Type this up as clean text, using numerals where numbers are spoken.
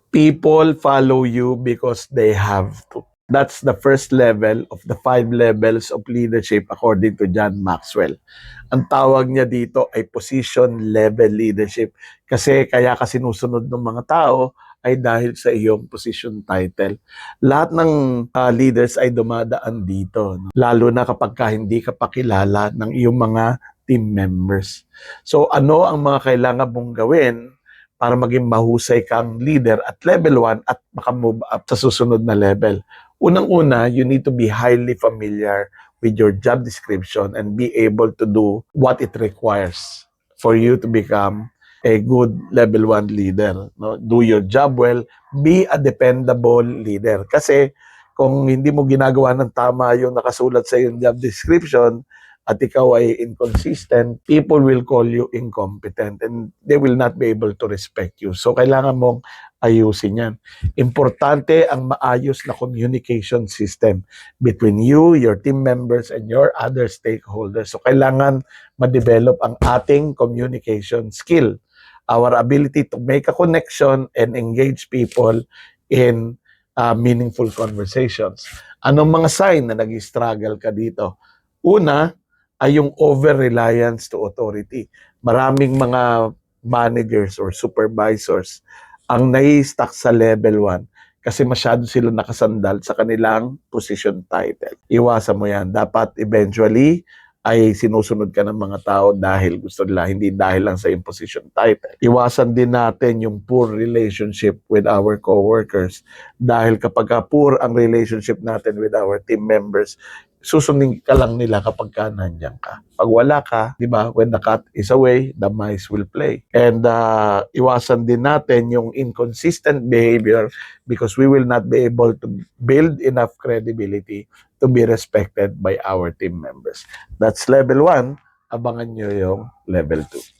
People follow you because they have to. That's the first level of the 5 levels of leadership according to John Maxwell. Ang tawag niya dito ay position level leadership. Kasi kaya ka sinusunod ng mga tao ay dahil sa iyong position title. Lahat ng leaders ay dumadaan dito. No? Lalo na kapag hindi ka pakilala ng iyong mga team members. So ano ang mga kailangan mong gawin para maging mahusay kang leader at level 1 at makamove up sa susunod na level? Unang-una, you need to be highly familiar with your job description and be able to do what it requires for you to become a good level 1 leader. No? Do your job well, be a dependable leader. Kasi kung hindi mo ginagawa ng tama yung nakasulat sa yung job description at ikaw ay inconsistent, people will call you incompetent and they will not be able to respect you. So kailangan mong ayusin yan. Importante ang maayos na communication system between you, your team members, and your other stakeholders. So kailangan ma-develop ang ating communication skill. Our ability to make a connection and engage people in meaningful conversations. Anong mga sign na nag-struggle ka dito? Una, ay yung over-reliance to authority. Maraming mga managers or supervisors ang nai-stuck sa level 1 kasi masyado sila nakasandal sa kanilang position title. Iwasan mo yan. Dapat eventually ay sinusunod ka ng mga tao dahil gusto nila, hindi dahil lang sa position title. Iwasan din natin yung poor relationship with our coworkers dahil kapag poor ang relationship natin with our team members, susundin ka lang nila kapag nandiyan ka. Pag wala ka, di ba, when the cat is away, the mice will play. And iwasan din natin yung inconsistent behavior because we will not be able to build enough credibility to be respected by our team members. That's level 1. Abangan nyo yung level 2.